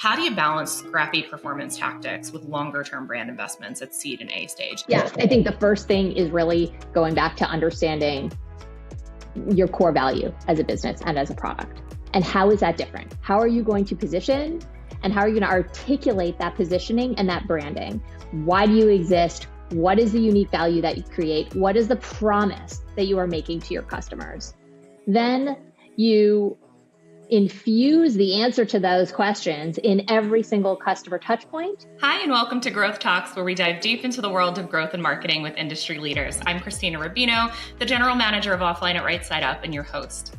How do you balance scrappy performance tactics with longer term brand investments at seed and A stage? Yeah, I think the first thing is really going back to understanding your core value as a business and as a product. And how is that different? How are you going to position and how are you going to articulate that positioning and that branding? Why do you exist? What is the unique value that you create? What is the promise that you are making to your customers? Then you infuse the answer to those questions in every single customer touch point. Hi, and welcome to Growth Talks, where we dive deep into the world of growth and marketing with industry leaders. I'm Krystina Rubino, the General Manager of Offline at Right Side Up, and your host.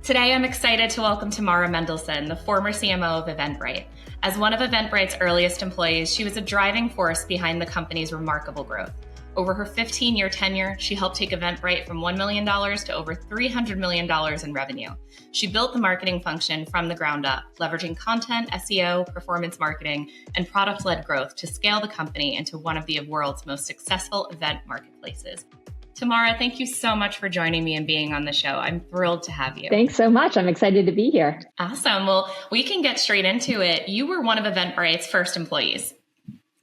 Today, I'm excited to welcome Tamara Mendelsohn, the former CMO of Eventbrite. As one of Eventbrite's earliest employees, she was a driving force behind the company's remarkable growth. Over her 15-year tenure, she helped take Eventbrite from $1 million to over $300 million in revenue. She built the marketing function from the ground up, leveraging content, SEO, performance marketing, and product-led growth to scale the company into one of the world's most successful event marketplaces. Tamara, thank you so much for joining me and being on the show. I'm thrilled to have you. Thanks so much. I'm excited to be here. Awesome. Well, we can get straight into it. You were one of Eventbrite's first employees.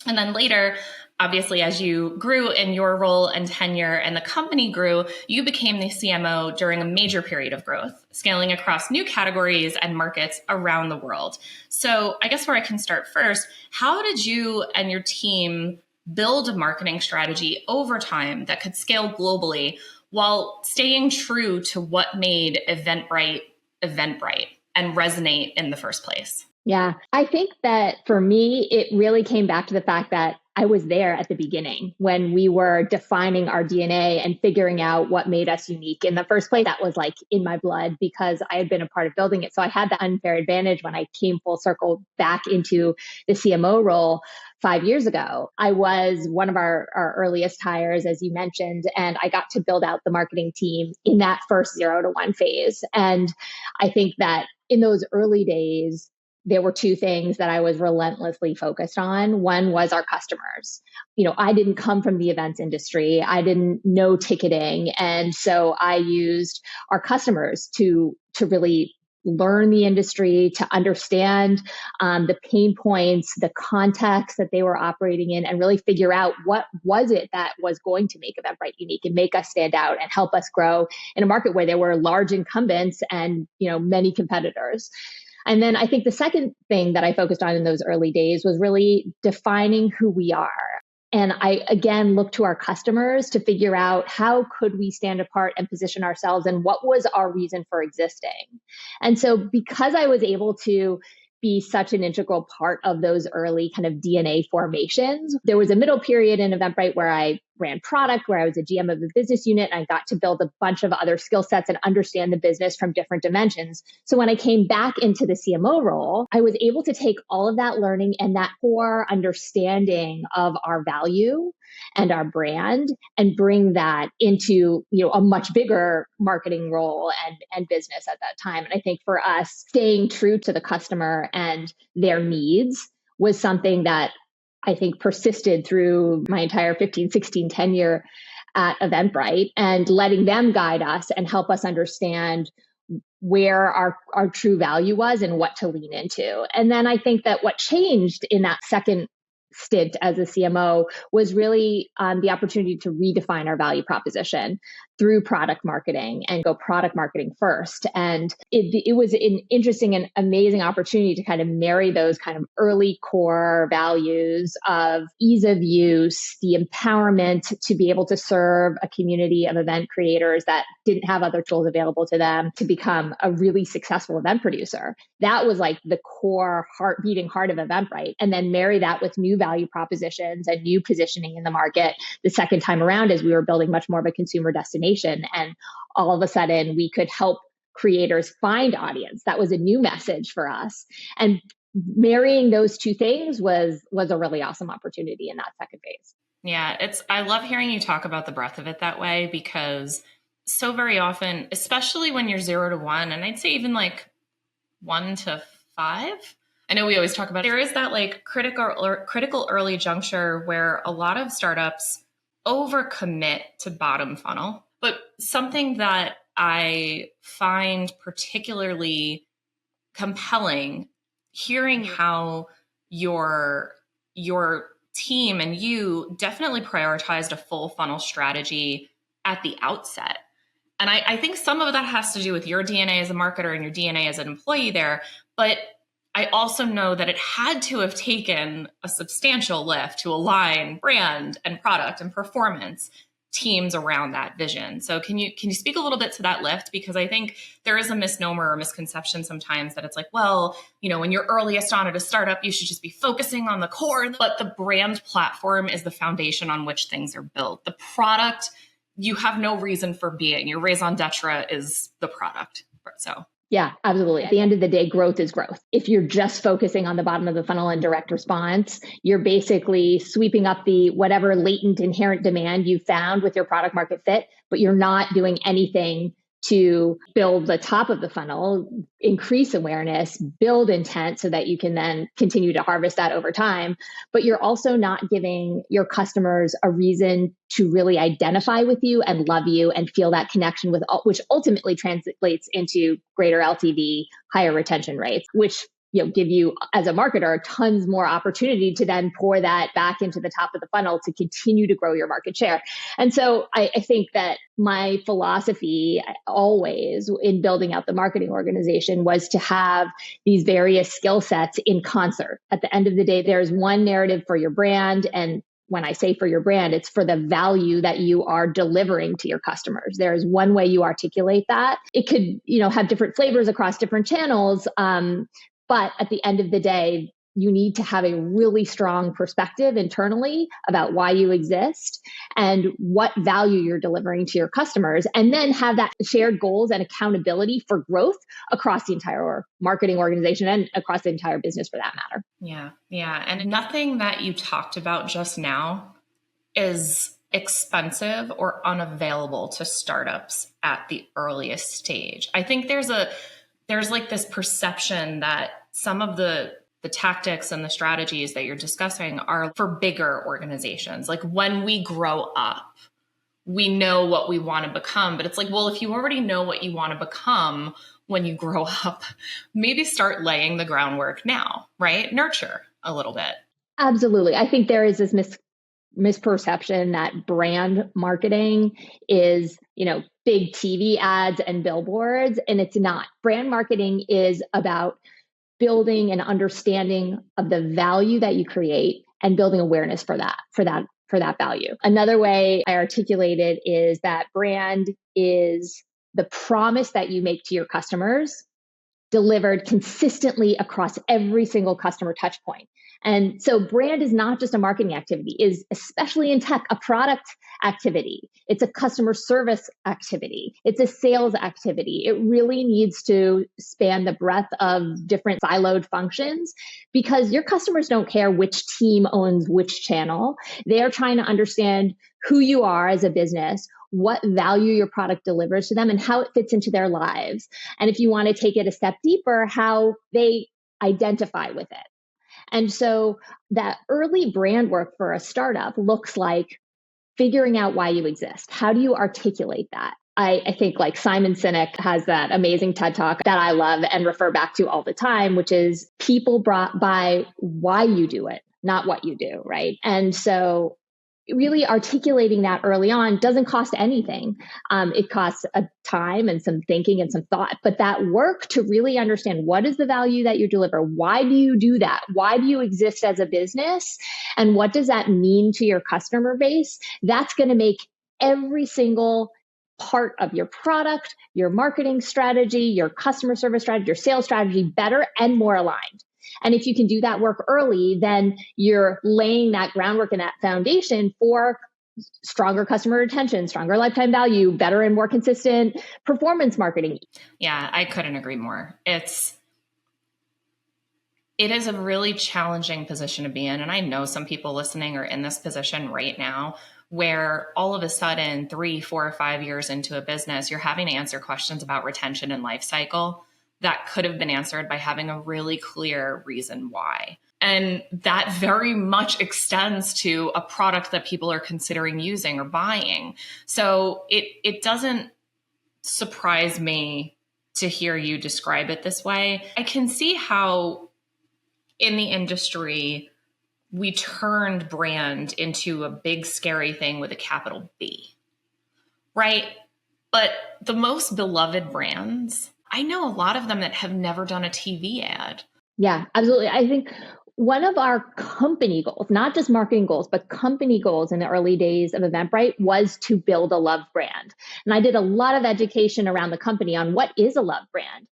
And then later, obviously, as you grew in your role and tenure and the company grew, you became the CMO during a major period of growth, scaling across new categories and markets around the world. So I guess where I can start first, how did you and your team build a marketing strategy over time that could scale globally while staying true to what made Eventbrite Eventbrite and resonate in the first place? Yeah, I think that for me, it really came back to the fact that I was there at the beginning when we were defining our DNA and figuring out what made us unique. In the first place, that was like in my blood because I had been a part of building it. So I had the unfair advantage when I came full circle back into the CMO role 5 years ago. I was one of our earliest hires, as you mentioned, and I got to build out the marketing team in that first 0 to 1 phase. And I think that in those early days, there were two things that I was relentlessly focused on. One was our customers. I didn't come from the events industry. I didn't know ticketing. And so I used our customers to really learn the industry, to understand the pain points, the context that they were operating in, and really figure out what was it that was going to make Eventbrite unique and make us stand out and help us grow in a market where there were large incumbents and many competitors. And then I think the second thing that I focused on in those early days was really defining who we are. And I, again, looked to our customers to figure out how could we stand apart and position ourselves and what was our reason for existing. And so because I was able to be such an integral part of those early kind of DNA formations, there was a middle period in Eventbrite where I ran product, where I was a GM of a business unit, and I got to build a bunch of other skill sets and understand the business from different dimensions. So when I came back into the CMO role, I was able to take all of that learning and that core understanding of our value and our brand and bring that into a much bigger marketing role and business at that time. And I think for us, staying true to the customer and their needs was something that I think persisted through my entire 15, 16 tenure at Eventbrite, and letting them guide us and help us understand where our true value was and what to lean into. And then I think that what changed in that second stint as a CMO was really the opportunity to redefine our value proposition through product marketing and go product marketing first. And it was an interesting and amazing opportunity to kind of marry those kind of early core values of ease of use, the empowerment to be able to serve a community of event creators that didn't have other tools available to them to become a really successful event producer. That was like the core beating heart of Eventbrite. And then marry that with new value propositions and new positioning in the market the second time around as we were building much more of a consumer destination. And all of a sudden we could help creators find audience. That was a new message for us. And marrying those two things was a really awesome opportunity in that second phase. Yeah, I love hearing you talk about the breadth of it that way, because so very often, especially when you're 0 to 1, and I'd say even like 1 to 5, I know we always talk about there is that like critical early juncture where a lot of startups overcommit to bottom funnel. But something that I find particularly compelling hearing how your team and you definitely prioritized a full funnel strategy at the outset. And I think some of that has to do with your DNA as a marketer and your DNA as an employee there. But I also know that it had to have taken a substantial lift to align brand and product and performance teams around that vision. So can you speak a little bit to that lift? Because I think there is a misnomer or misconception sometimes that it's like, well, when you're earliest on at a startup, you should just be focusing on the core. But the brand platform is the foundation on which things are built. The product, you have no reason for being. Your raison d'etre is the product. So yeah, absolutely. At the end of the day, growth is growth. If you're just focusing on the bottom of the funnel and direct response, you're basically sweeping up the whatever latent inherent demand you found with your product market fit, but you're not doing anything to build the top of the funnel, increase awareness, build intent so that you can then continue to harvest that over time. But you're also not giving your customers a reason to really identify with you and love you and feel that connection with, which ultimately translates into greater LTV, higher retention rates, which give you as a marketer tons more opportunity to then pour that back into the top of the funnel to continue to grow your market share. And so I think that my philosophy always in building out the marketing organization was to have these various skill sets in concert. At the end of the day, there's one narrative for your brand. And when I say for your brand, it's for the value that you are delivering to your customers. There's one way you articulate that. It could, have different flavors across different channels. But at the end of the day, you need to have a really strong perspective internally about why you exist and what value you're delivering to your customers, and then have that shared goals and accountability for growth across the entire marketing organization and across the entire business for that matter. Yeah. And nothing that you talked about just now is expensive or unavailable to startups at the earliest stage. I think there's like this perception that some of the tactics and the strategies that you're discussing are for bigger organizations. Like when we grow up, we know what we want to become. But it's like, well, if you already know what you want to become when you grow up, maybe start laying the groundwork now, right? Nurture a little bit. Absolutely. I think there is this misperception that brand marketing is, big TV ads and billboards, and it's not. Brand marketing is about building an understanding of the value that you create and building awareness for that value. Another way I articulate it is that brand is the promise that you make to your customers delivered consistently across every single customer touch point. And so brand is not just a marketing activity, is especially in tech, a product activity. It's a customer service activity. It's a sales activity. It really needs to span the breadth of different siloed functions because your customers don't care which team owns which channel. They're trying to understand who you are as a business, what value your product delivers to them, and how it fits into their lives. And if you want to take it a step deeper, how they identify with it. And so that early brand work for a startup looks like figuring out why you exist. How do you articulate that? I think like Simon Sinek has that amazing TED Talk that I love and refer back to all the time, which is people brought by why you do it, not what you do, right? And so really articulating that early on doesn't cost anything. It costs a time and some thinking and some thought, but that work to really understand what is the value that you deliver? Why do you do that? Why do you exist as a business? And what does that mean to your customer base? That's going to make every single part of your product, your marketing strategy, your customer service strategy, your sales strategy better and more aligned. And if you can do that work early, then you're laying that groundwork and that foundation for stronger customer retention, stronger lifetime value, better and more consistent performance marketing. Yeah, I couldn't agree more. It is a really challenging position to be in. And I know some people listening are in this position right now where all of a sudden 3, 4, or 5 years into a business, you're having to answer questions about retention and life cycle that could have been answered by having a really clear reason why. And that very much extends to a product that people are considering using or buying. So it doesn't surprise me to hear you describe it this way. I can see how in the industry, we turned brand into a big, scary thing with a capital B, right? But the most beloved brands, I know a lot of them that have never done a TV ad. Yeah, absolutely. I think one of our company goals, not just marketing goals, but company goals in the early days of Eventbrite was to build a love brand. And I did a lot of education around the company on what is a love brand.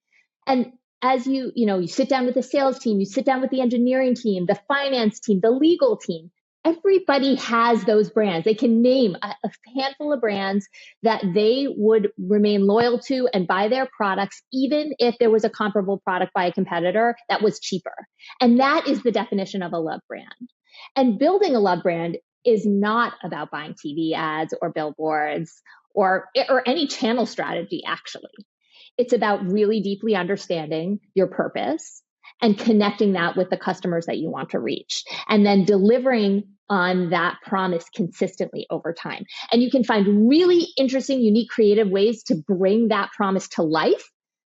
And as you sit down with the sales team, you sit down with the engineering team, the finance team, the legal team, everybody has those brands. They can name a handful of brands that they would remain loyal to and buy their products, even if there was a comparable product by a competitor that was cheaper. And that is the definition of a love brand. And building a love brand is not about buying TV ads or billboards or any channel strategy, actually. It's about really deeply understanding your purpose and connecting that with the customers that you want to reach, and then delivering on that promise consistently over time. And you can find really interesting, unique, creative ways to bring that promise to life.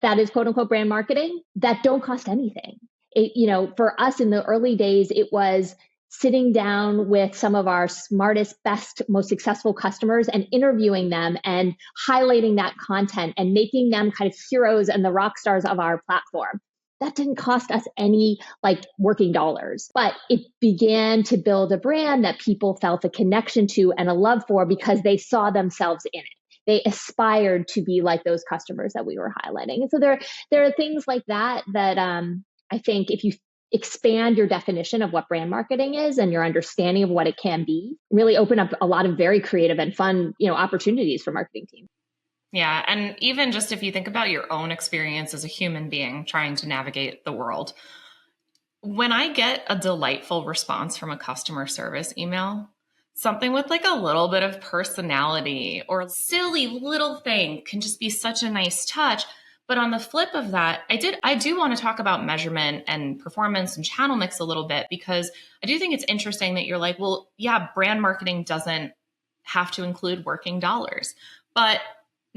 That is quote unquote brand marketing that don't cost anything. For us in the early days, it was sitting down with some of our smartest, best, most successful customers and interviewing them and highlighting that content and making them kind of heroes and the rock stars of our platform. That didn't cost us any working dollars, but it began to build a brand that people felt a connection to and a love for because they saw themselves in it. They aspired to be like those customers that we were highlighting. And so there are things like that I think if you expand your definition of what brand marketing is and your understanding of what it can be, really open up a lot of very creative and fun, opportunities for marketing teams. Yeah. And even just if you think about your own experience as a human being trying to navigate the world, when I get a delightful response from a customer service email, something with a little bit of personality or a silly little thing can just be such a nice touch. But on the flip of that, I do want to talk about measurement and performance and channel mix a little bit, because I do think it's interesting that you're like, well, yeah, brand marketing doesn't have to include working dollars, but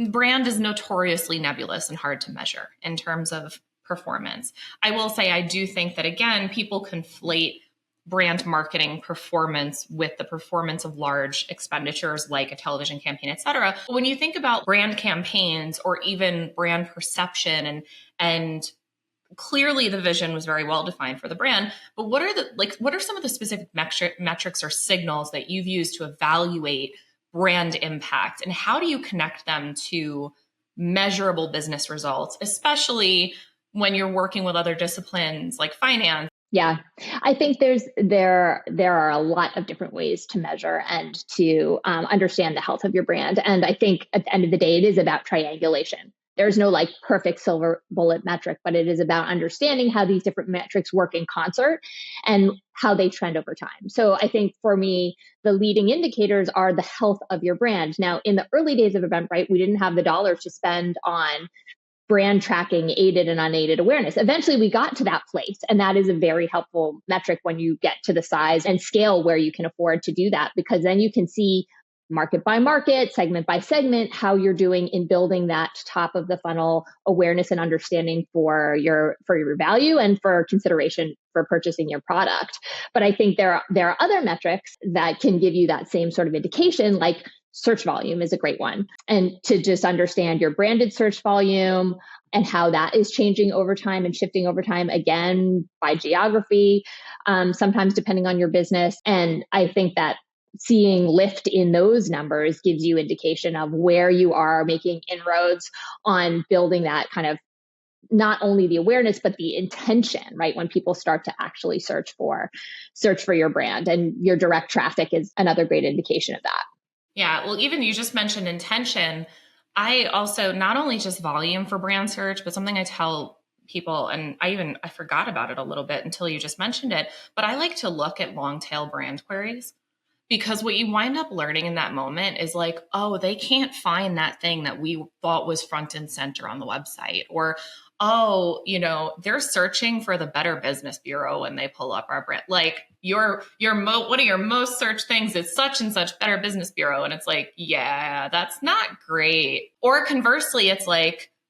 brand is notoriously nebulous and hard to measure in terms of performance. I will say, I do think that, again, people conflate brand marketing performance with the performance of large expenditures like a television campaign, et cetera. When you think about brand campaigns or even brand perception, and clearly the vision was very well defined for the brand, but what are some of the specific metrics or signals that you've used to evaluate brand impact, and how do you connect them to measurable business results, especially when you're working with other disciplines like finance? Yeah, I think there are a lot of different ways to measure and to understand the health of your brand. And I think at the end of the day, it is about triangulation. There's no perfect silver bullet metric, but it is about understanding how these different metrics work in concert and how they trend over time. So I think for me, the leading indicators are the health of your brand. Now, in the early days of Eventbrite, we didn't have the dollars to spend on brand tracking, aided and unaided awareness. Eventually we got to that place. And that is a very helpful metric when you get to the size and scale where you can afford to do that, because then you can see market by market, segment by segment, how you're doing in building that top of the funnel awareness and understanding for your value and for consideration for purchasing your product. But I think there are other metrics that can give you that same sort of indication, like search volume is a great one. And to just understand your branded search volume and how that is changing over time and shifting over time, again, by geography, sometimes depending on your business. And I think that seeing lift in those numbers gives you indication of where you are making inroads on building that kind of not only the awareness, but the intention, right? When people start to actually search for your brand, and your direct traffic is another great indication of that. Yeah. Well, even you just mentioned intention. I also, not only just volume for brand search, but something I tell people, and I forgot about it a little bit until you just mentioned it, but I like to look at long tail brand queries, because what you wind up learning in that moment is oh, they can't find that thing that we thought was front and center on the website, or, oh, they're searching for the Better Business Bureau when they pull up our brand. One of your most searched things is such and such Better Business Bureau. And it's yeah, that's not great. Or conversely, it's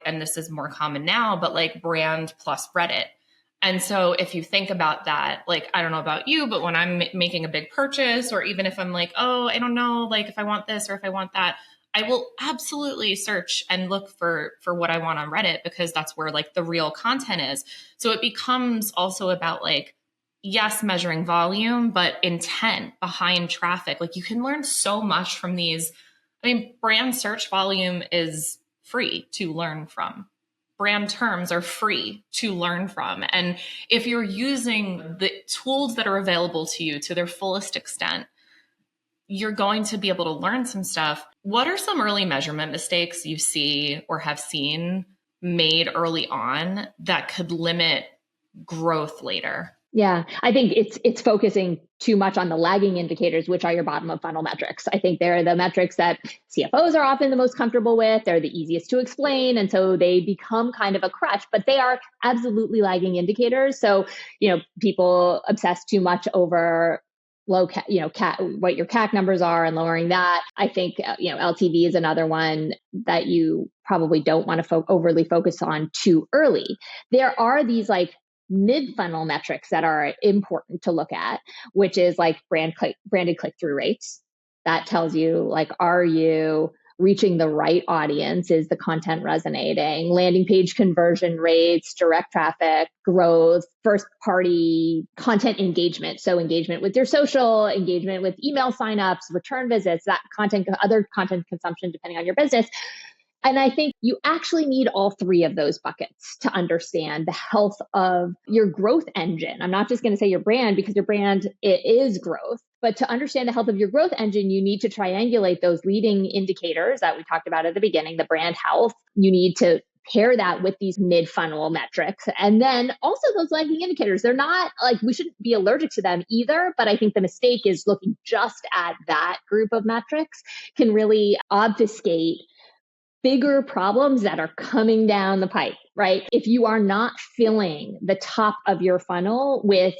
and this is more common now, but brand plus Reddit. And so if you think about that, like, I don't know about you, but when I'm making a big purchase, or even if I'm like, oh, I don't know, like if I want this or if I want that, I will absolutely search and look for what I want on Reddit, because that's where like the real content is. So it becomes also about like, yes, measuring volume, but intent behind traffic. Like you can learn so much from these. I mean, brand search volume is free to learn from. Brand terms are free to learn from. And if you're using the tools that are available to you to their fullest extent, you're going to be able to learn some stuff. What are some early measurement mistakes you see or have seen made early on that could limit growth later? Yeah, I think it's focusing too much on the lagging indicators, which are your bottom of funnel metrics. I think they're the metrics that CFOs are often the most comfortable with. They're the easiest to explain. And so they become kind of a crutch, but they are absolutely lagging indicators. So, people obsess too much over low, what your CAC numbers are and lowering that. I think, LTV is another one that you probably don't want to overly focus on too early. There are these like mid-funnel metrics that are important to look at, which is like branded click-through rates. That tells you like, are you reaching the right audience? Is the content resonating? Landing page conversion rates, direct traffic, growth, first party content engagement. So engagement with your social, engagement with email signups, return visits, that content, other content consumption, depending on your business. And I think you actually need all three of those buckets to understand the health of your growth engine. I'm not just going to say your brand, because your brand, it is growth. But to understand the health of your growth engine, you need to triangulate those leading indicators that we talked about at the beginning, the brand health. You need to pair that with these mid-funnel metrics. And then also those lagging indicators. They're not like, we shouldn't be allergic to them either. But I think the mistake is looking just at that group of metrics can really obfuscate bigger problems that are coming down the pipe, right? If you are not filling the top of your funnel with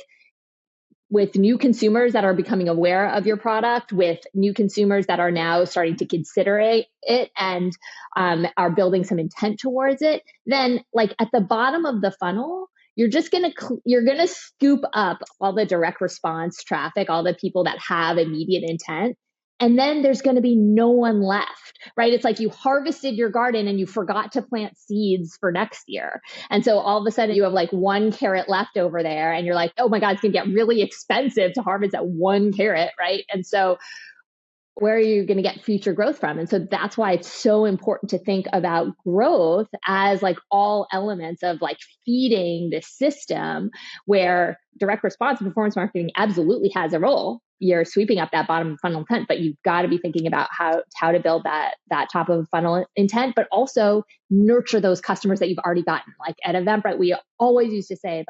new consumers that are becoming aware of your product, with new consumers that are now starting to consider it and are building some intent towards it, then like at the bottom of the funnel, you're gonna scoop up all the direct response traffic, all the people that have immediate intent. And then there's going to be no one left, right? It's like you harvested your garden and you forgot to plant seeds for next year. And so all of a sudden you have like 1 carrot left over there and you're like, oh my God, it's going to get really expensive to harvest that 1 carrot, right? And so where are you going to get future growth from? And so that's why it's so important to think about growth as like all elements of like feeding this system, where direct response and performance marketing absolutely has a role. You're sweeping up that bottom of funnel intent, but you've got to be thinking about how to build that top of funnel intent, but also nurture those customers that you've already gotten. Like at Eventbrite, we always used to say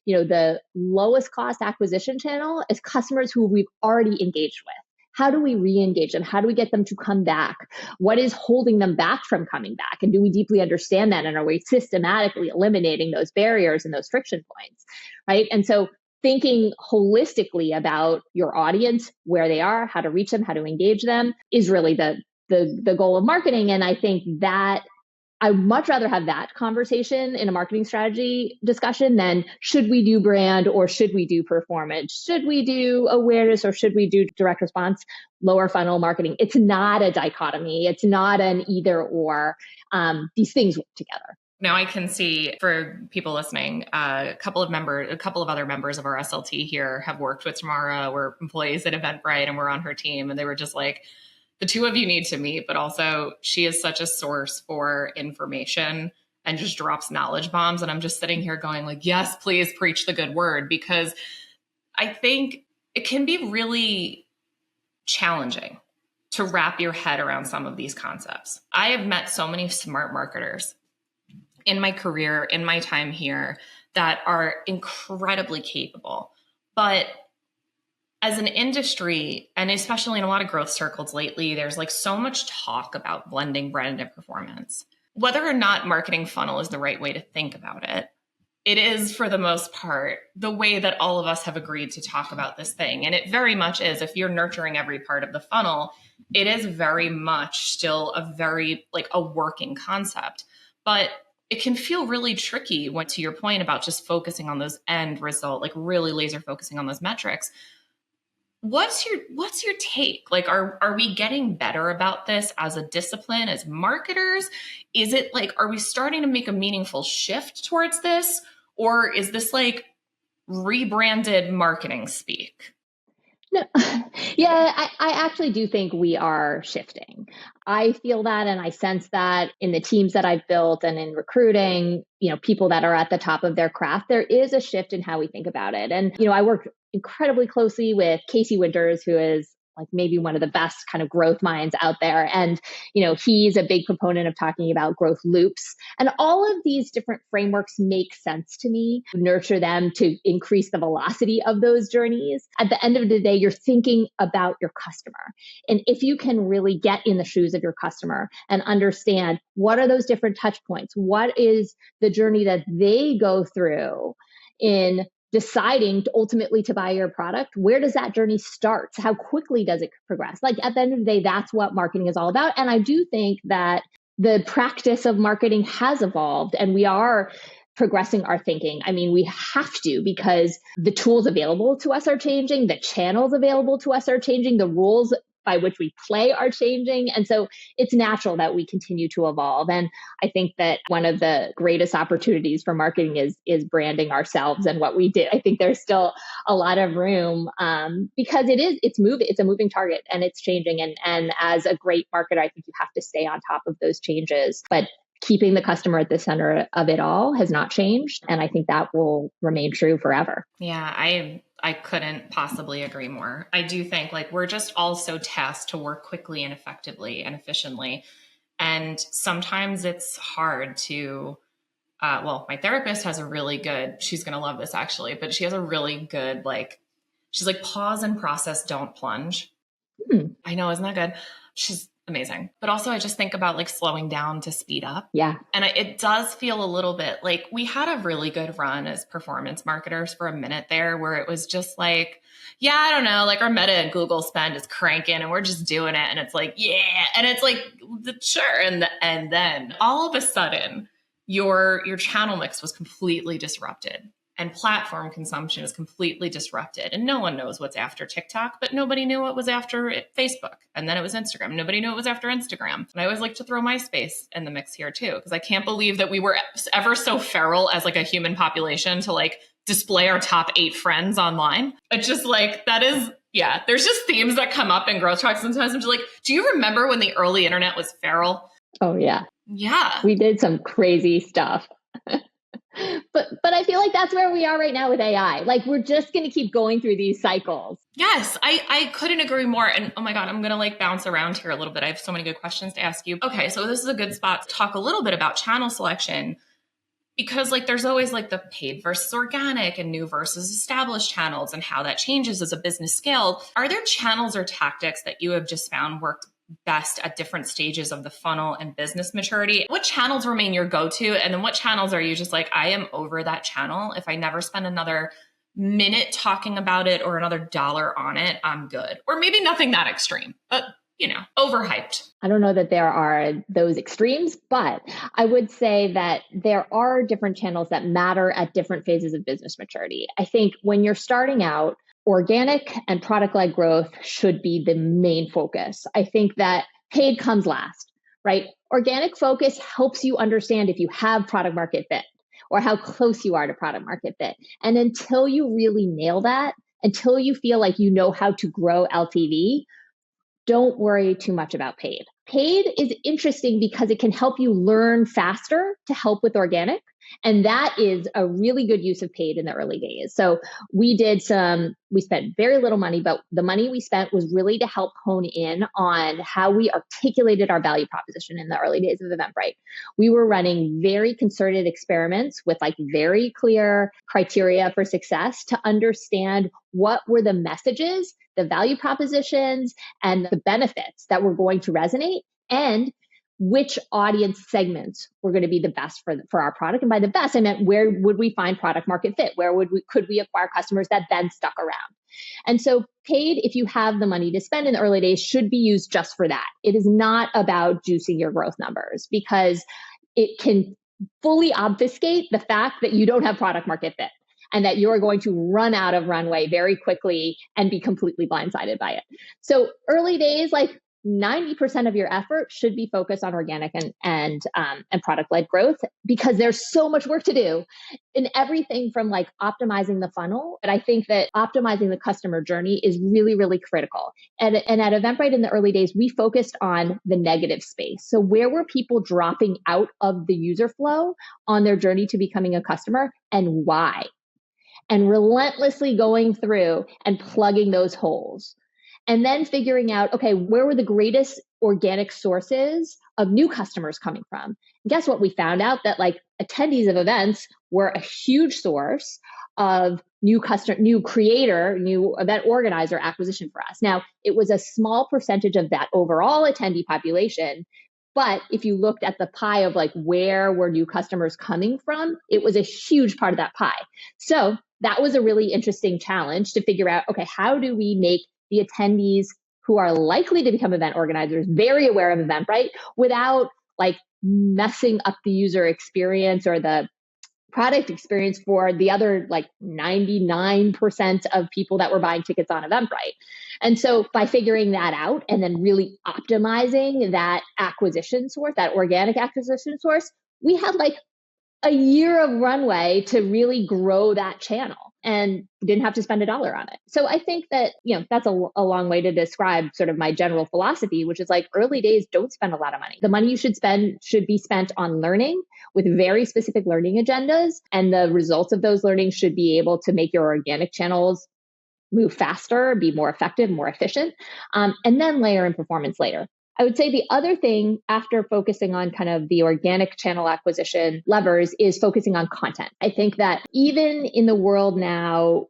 the lowest cost acquisition channel is customers who we've already engaged with. How do we re-engage them? How do we get them to come back? What is holding them back from coming back? And do we deeply understand that? And are we systematically eliminating those barriers and those friction points, right? And so thinking holistically about your audience, where they are, how to reach them, how to engage them is really the goal of marketing. And I think that I would much rather have that conversation in a marketing strategy discussion than should we do brand or should we do performance? Should we do awareness or should we do direct response, lower funnel marketing? It's not a dichotomy. It's not an either or. These things work together. Now I can see, for people listening, a couple of other members of our SLT here have worked with Tamara. We're employees at Eventbrite and we're on her team. And they were just like, the two of you need to meet, but also she is such a source for information and just drops knowledge bombs. And I'm just sitting here going like, yes, please preach the good word, because I think it can be really challenging to wrap your head around some of these concepts. I have met so many smart marketers in my career, in my time here, that are incredibly capable. But as an industry, and especially in a lot of growth circles lately, there's like so much talk about blending brand and performance. Whether or not marketing funnel is the right way to think about it, it is, for the most part, the way that all of us have agreed to talk about this thing. And it very much is, if you're nurturing every part of the funnel, it is very much still a very like a working concept. But it can feel really tricky when, to your point about just focusing on those end result, like really laser focusing on those metrics. What's your take? Like, are we getting better about this as a discipline, as marketers? Is it like, are we starting to make a meaningful shift towards this? Or is this like rebranded marketing speak? No, yeah, I actually do think we are shifting. I feel that and I sense that in the teams that I've built and in recruiting, people that are at the top of their craft, there is a shift in how we think about it. And, I work incredibly closely with Casey Winters, who is like maybe one of the best kind of growth minds out there. And, he's a big proponent of talking about growth loops. And all of these different frameworks make sense to me. Nurture them to increase the velocity of those journeys. At the end of the day, you're thinking about your customer. And if you can really get in the shoes of your customer and understand what are those different touch points, what is the journey that they go through in deciding to ultimately to buy your product, where does that journey start? How quickly does it progress? Like at the end of the day, that's what marketing is all about. And I do think that the practice of marketing has evolved and we are progressing our thinking. I mean, we have to because the tools available to us are changing, the channels available to us are changing, the rules by which we play are changing. And so it's natural that we continue to evolve. And I think that one of the greatest opportunities for marketing is branding ourselves and what we do. I think there's still a lot of room because it's a moving target and it's changing. And as a great marketer, I think you have to stay on top of those changes. But keeping the customer at the center of it all has not changed. And I think that will remain true forever. Yeah, I couldn't possibly agree more. I do think like we're just all so tasked to work quickly and effectively and efficiently. And sometimes it's hard to, my therapist has a really good, she's going to love this actually, but she has a really good, she's like, pause and process, don't plunge. I know, isn't that good? She's amazing. But also I just think about like slowing down to speed up. Yeah. And it does feel a little bit like we had a really good run as performance marketers for a minute there where it was just like, yeah, I don't know, like our Meta and Google spend is cranking and we're just doing it. And it's like, yeah. And it's like, sure. And then all of a sudden your channel mix was completely disrupted. And platform consumption is completely disrupted. And no one knows what's after TikTok, but nobody knew what was after Facebook. And then it was Instagram. Nobody knew it was after Instagram. And I always like to throw MySpace in the mix here too, because I can't believe that we were ever so feral as like a human population to like display our top 8 friends online. It's just like, that is, yeah, there's just themes that come up in growth talks sometimes. I'm just like, do you remember when the early internet was feral? Oh yeah. Yeah. We did some crazy stuff. But I feel like that's where we are right now with AI. Like we're just going to keep going through these cycles. Yes, I couldn't agree more. And oh my God, I'm going to like bounce around here a little bit. I have so many good questions to ask you. Okay, so this is a good spot to talk a little bit about channel selection because like there's always like the paid versus organic and new versus established channels and how that changes as a business scale. Are there channels or tactics that you have just found worked best at different stages of the funnel and business maturity? What channels remain your go-to? And then what channels are you just like, I am over that channel. If I never spend another minute talking about it or another dollar on it, I'm good. Or maybe nothing that extreme, but overhyped. I don't know that there are those extremes, but I would say that there are different channels that matter at different phases of business maturity. I think when you're starting out, organic and product-led growth should be the main focus. I think that paid comes last, right? Organic focus helps you understand if you have product market fit or how close you are to product market fit. And until you really nail that, until you feel like you know how to grow LTV, don't worry too much about paid. Paid is interesting because it can help you learn faster to help with organic. And that is a really good use of paid in the early days. So we spent very little money, but the money we spent was really to help hone in on how we articulated our value proposition in the early days of Eventbrite. We were running very concerted experiments with like very clear criteria for success to understand what were the messages, the value propositions, and the benefits that were going to resonate and which audience segments were going to be the best for our product. And by the best, I meant where would we find product market fit? Where could we acquire customers that then stuck around? And so paid, if you have the money to spend in the early days, should be used just for that. It is not about juicing your growth numbers because it can fully obfuscate the fact that you don't have product market fit and that you're going to run out of runway very quickly and be completely blindsided by it. So early days, like 90% of your effort should be focused on organic and product-led growth, because there's so much work to do in everything from like optimizing the funnel. But I think that optimizing the customer journey is really, really critical. And at Eventbrite in the early days, we focused on the negative space. So where were people dropping out of the user flow on their journey to becoming a customer, and why? And relentlessly going through and plugging those holes. And then figuring out, okay, where were the greatest organic sources of new customers coming from? And guess what? We found out that like attendees of events were a huge source of new customer, new creator, new event organizer acquisition for us. Now, it was a small percentage of that overall attendee population. But if you looked at the pie of like where were new customers coming from, it was a huge part of that pie. So that was a really interesting challenge to figure out, okay, how do we make the attendees who are likely to become event organizers very aware of Eventbrite without like messing up the user experience or the product experience for the other like 99% of people that were buying tickets on Eventbrite. And so by figuring that out and then really optimizing that acquisition source, that organic acquisition source, we had like a year of runway to really grow that channel and didn't have to spend $1 on it. So I think that, that's a long way to describe sort of my general philosophy, which is like early days, don't spend a lot of money. The money you should spend should be spent on learning with very specific learning agendas. And the results of those learnings should be able to make your organic channels move faster, be more effective, more efficient, and then layer in performance later. I would say the other thing after focusing on kind of the organic channel acquisition levers is focusing on content. I think that even in the world now,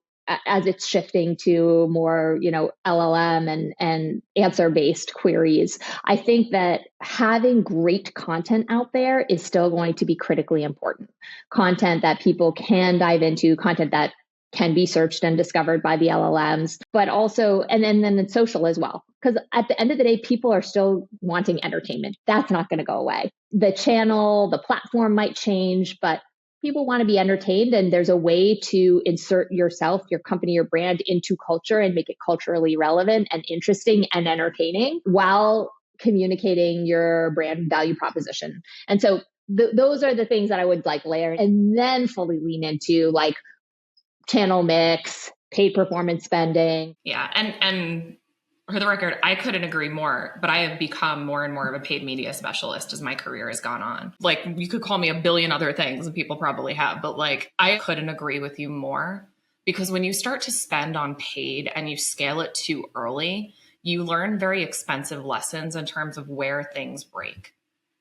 as it's shifting to more, LLM and answer-based queries, I think that having great content out there is still going to be critically important. Content that people can dive into, content that can be searched and discovered by the LLMs, but also, and then in social as well. Because at the end of the day, people are still wanting entertainment. That's not going to go away. The channel, the platform might change, but people want to be entertained. And there's a way to insert yourself, your company, your brand into culture and make it culturally relevant and interesting and entertaining while communicating your brand value proposition. And so those are the things that I would like layer and then fully lean into like channel mix, paid performance spending. Yeah. And for the record, I couldn't agree more, but I have become more and more of a paid media specialist as my career has gone on. Like you could call me a billion other things and people probably have, but like I couldn't agree with you more, because when you start to spend on paid and you scale it too early, you learn very expensive lessons in terms of where things break.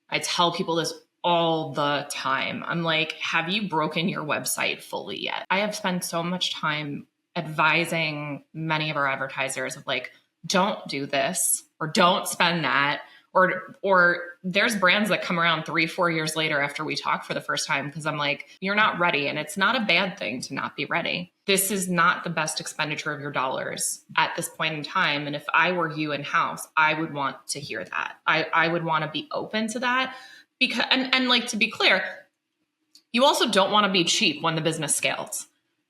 I tell people this all the time. I'm like, have you broken your website fully yet? I have spent so much time advising many of our advertisers of like, don't do this or don't spend that. Or there's brands that come around 3-4 years later after we talk for the first time because I'm like, you're not ready. And it's not a bad thing to not be ready. This is not the best expenditure of your dollars at this point in time. And if I were you in-house, I would want to hear that. I would want to be open to that. Because, and like, to be clear, you also don't want to be cheap when the business scales.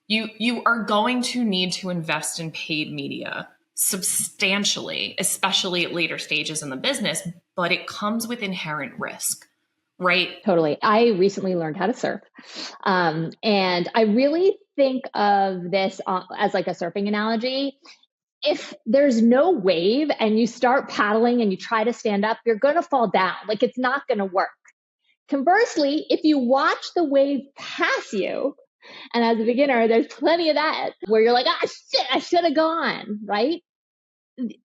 You are going to need to invest in paid media substantially, especially at later stages in the business, but it comes with inherent risk, right? Totally. I recently learned how to surf. And I really think of this as like a surfing analogy. If there's no wave and you start paddling and you try to stand up, you're going to fall down. Like it's not going to work. Conversely, if you watch the wave pass you, and as a beginner, there's plenty of that where you're like, shit, I should have gone, right?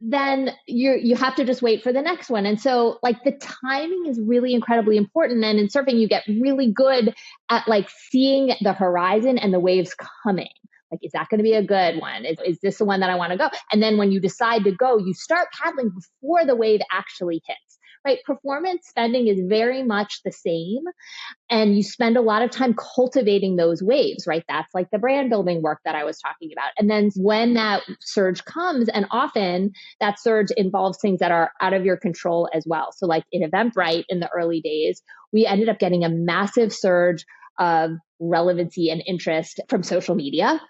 Then you have to just wait for the next one. And so like the timing is really incredibly important. And in surfing, you get really good at like seeing the horizon and the waves coming. Like, is that going to be a good one? Is this the one that I want to go? And then when you decide to go, you start paddling before the wave actually hits, right? Performance spending is very much the same. And you spend a lot of time cultivating those waves, right? That's like the brand building work that I was talking about. And then when that surge comes, and often that surge involves things that are out of your control as well. So like in Eventbrite in the early days, we ended up getting a massive surge of relevancy and interest from social media,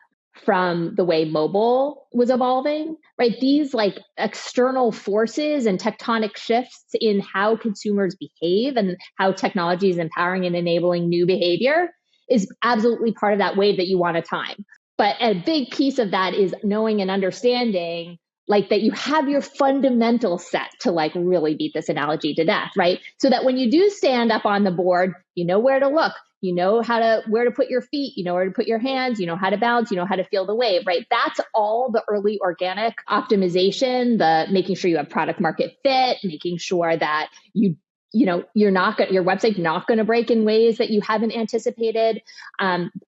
from the way mobile was evolving, right? These like external forces and tectonic shifts in how consumers behave and how technology is empowering and enabling new behavior is absolutely part of that wave that you want to time. But a big piece of that is knowing and understanding like that you have your fundamental set to like really beat this analogy to death, right? So that when you do stand up on the board, you know where to look, you know where to put your feet, you know where to put your hands, you know how to balance, you know how to feel the wave, right? That's all the early organic optimization, the making sure you have product market fit, making sure that your website's not going to break in ways that you haven't anticipated.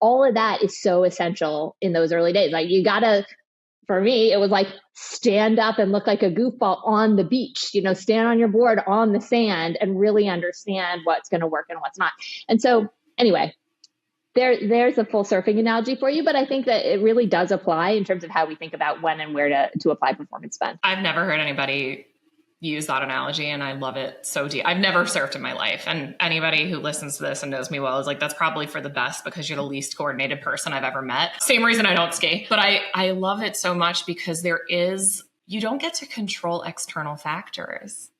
All of that is so essential in those early days. Like for me, it was like stand up and look like a goofball on the beach, stand on your board on the sand and really understand what's going to work and what's not. And so anyway, there's a full surfing analogy for you, but I think that it really does apply in terms of how we think about when and where to apply performance spend. I've never heard anybody use that analogy, and I love it so deep. I've never surfed in my life, and anybody who listens to this and knows me well is like, that's probably for the best because you're the least coordinated person I've ever met. Same reason I don't skate, but I love it so much because you don't get to control external factors.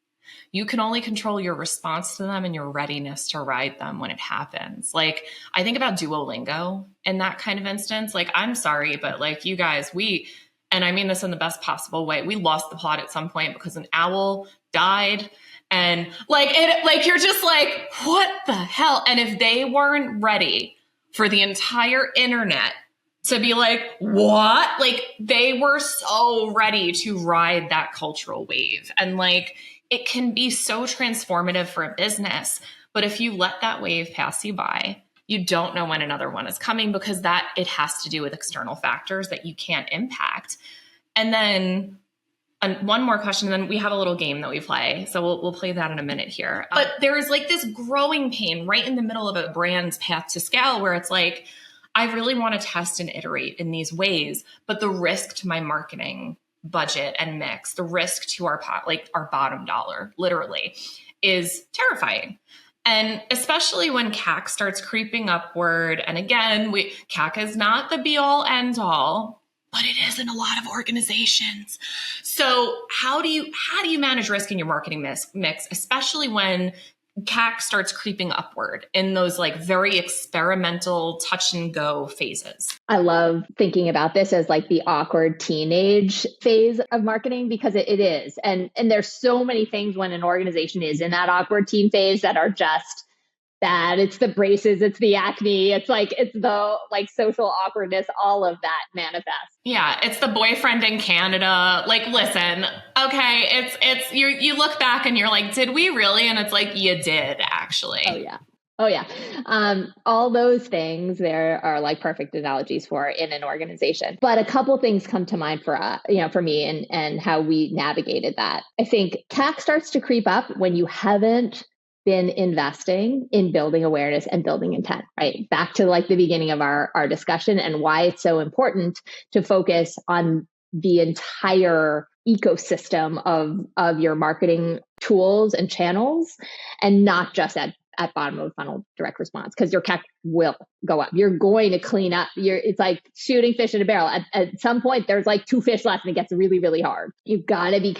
You can only control your response to them and your readiness to ride them when it happens. Like, I think about Duolingo in that kind of instance. Like, I'm sorry, but like you guys, and I mean this in the best possible way, we lost the plot at some point because an owl died. And you're just like, what the hell? And if they weren't ready for the entire internet to be like, what? Like, they were so ready to ride that cultural wave. And like, it can be so transformative for a business. But if you let that wave pass you by, you don't know when another one is coming because it has to do with external factors that you can't impact. And then one more question, and then we have a little game that we play. So we'll play that in a minute here. But there is like this growing pain right in the middle of a brand's path to scale where it's like, I really want to test and iterate in these ways, but the risk to my marketing budget and mix, the risk to our bottom dollar, literally, is terrifying. And especially when CAC starts creeping upward. And again, CAC is not the be all end all, but it is in a lot of organizations. So how do you manage risk in your marketing mix, especially when CAC starts creeping upward in those like very experimental touch and go phases? I love thinking about this as like the awkward teenage phase of marketing because it is. And there's so many things when an organization is in that awkward teen phase that are just bad. It's the braces, it's the acne, it's the like social awkwardness, all of that manifests. Yeah, it's the boyfriend in Canada. Like, listen, okay, it's you look back and you're like, did we really? And it's like, you did actually. Oh yeah. All those things there are like perfect analogies for in an organization. But a couple things come to mind for me and how we navigated that. I think CAC starts to creep up when you haven't been investing in building awareness and building intent, right? Back to like the beginning of our discussion and why it's so important to focus on the entire ecosystem of your marketing tools and channels and not just at bottom of funnel direct response, because your CAC will go up. You're going to clean up. It's like shooting fish in a barrel. At some point, there's like 2 fish left and it gets really, really hard. You've got to be,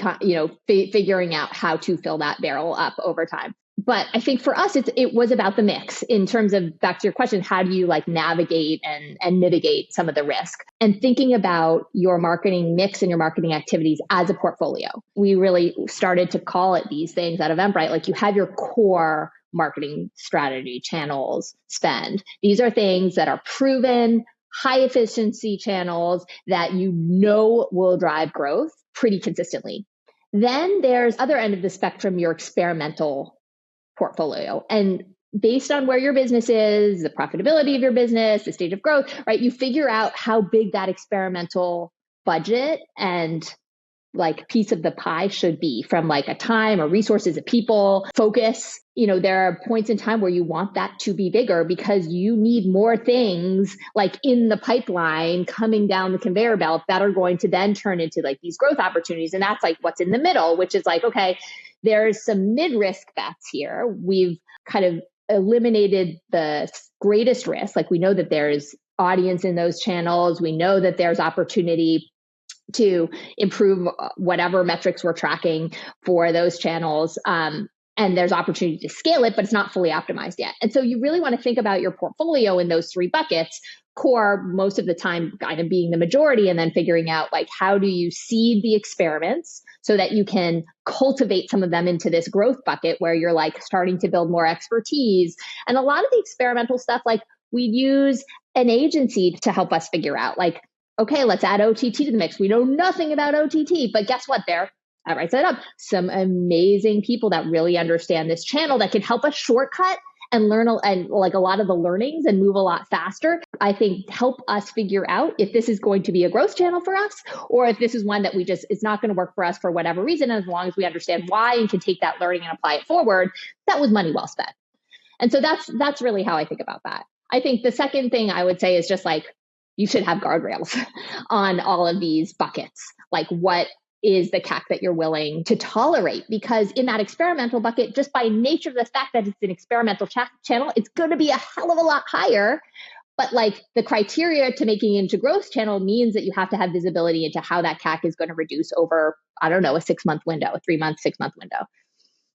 figuring out how to fill that barrel up over time. But I think for us, it was about the mix in terms of, back to your question, how do you like navigate and mitigate some of the risk, and thinking about your marketing mix and your marketing activities as a portfolio. We really started to call it these things at Eventbrite. Like, you have your core marketing strategy, channels, spend. These are things that are proven, high efficiency channels that will drive growth pretty consistently. Then there's other end of the spectrum, your experimental portfolio. And based on where your business is, the profitability of your business, the stage of growth, right? You figure out how big that experimental budget and like piece of the pie should be from like a time or resources, a people, focus. There are points in time where you want that to be bigger because you need more things like in the pipeline coming down the conveyor belt that are going to then turn into like these growth opportunities. And that's like what's in the middle, which is like, okay, there's some mid-risk bets here. We've kind of eliminated the greatest risk. Like we know that there's audience in those channels. We know that there's opportunity to improve whatever metrics we're tracking for those channels. And there's opportunity to scale it, but it's not fully optimized yet. And so you really want to think about your portfolio in those three buckets, core most of the time kind of being the majority, and then figuring out like how do you seed the experiments so that you can cultivate some of them into this growth bucket where you're like starting to build more expertise. And a lot of the experimental stuff, like we use an agency to help us figure out like, okay, let's add OTT to the mix. We know nothing about OTT, but guess what? There, at Right Side Up, some amazing people that really understand this channel that can help us shortcut and learn and like a lot of the learnings and move a lot faster. I think help us figure out if this is going to be a growth channel for us, or if this is one that is not going to work for us for whatever reason. And as long as we understand why and can take that learning and apply it forward, that was money well spent. And so that's really how I think about that. I think the second thing I would say is just like, you should have guardrails on all of these buckets. Like what is the CAC that you're willing to tolerate? Because in that experimental bucket, just by nature of the fact that it's an experimental channel, it's going to be a hell of a lot higher. But like the criteria to making it into growth channel means that you have to have visibility into how that CAC is going to reduce over, I don't know, a 6-month window, a 3-month, 6-month window.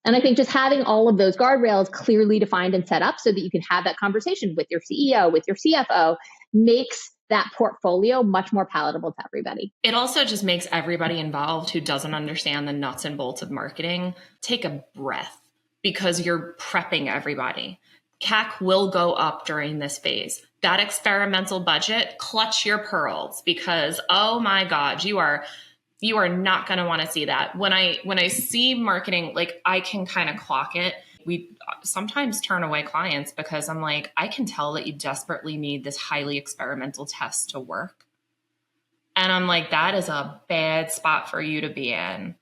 And I think just having all of those guardrails clearly defined and set up so that you can have that conversation with your CEO, with your CFO, makes that portfolio much more palatable to everybody. It also just makes everybody involved who doesn't understand the nuts and bolts of marketing take a breath, because you're prepping everybody. CAC will go up during this phase. That experimental budget, clutch your pearls, because oh my God, you are not going to want to see that. When I see marketing, like I can kind of clock it. We sometimes turn away clients because I'm like, I can tell that you desperately need this highly experimental test to work. And I'm like, that is a bad spot for you to be in.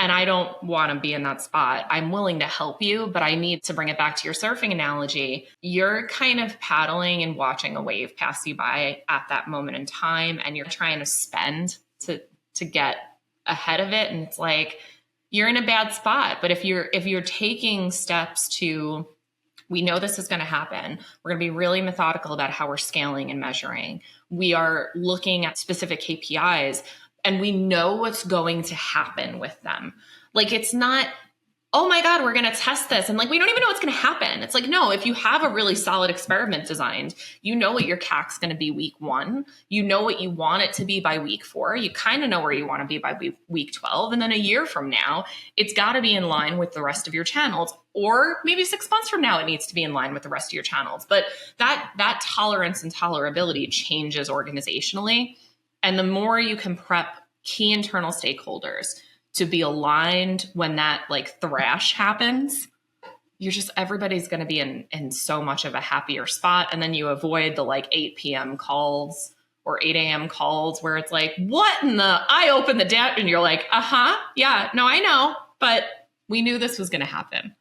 And I don't want to be in that spot. I'm willing to help you, but I need to bring it back to your surfing analogy. You're kind of paddling and watching a wave pass you by at that moment in time, and you're trying to spend to get ahead of it. And it's like, you're in a bad spot. But if you're taking steps to, we know this is going to happen. We're going to be really methodical about how we're scaling and measuring. We are looking at specific KPIs, and we know what's going to happen with them. Like, it's not, oh my God, we're going to test this. And like, we don't even know what's going to happen. It's like, no, if you have a really solid experiment designed, you know what your CAC's going to be week 1. You know what you want it to be by week 4. You kind of know where you want to be by week 12. And then a year from now, it's got to be in line with the rest of your channels. Or maybe 6 months from now, it needs to be in line with the rest of your channels. But that tolerance and tolerability changes organizationally. And the more you can prep key internal stakeholders to be aligned when that like thrash happens, everybody's going to be in so much of a happier spot. And then you avoid the like 8 p.m. calls or 8 a.m. calls where it's like, what in the, I open the debt and you're like, yeah, no, I know, but we knew this was going to happen.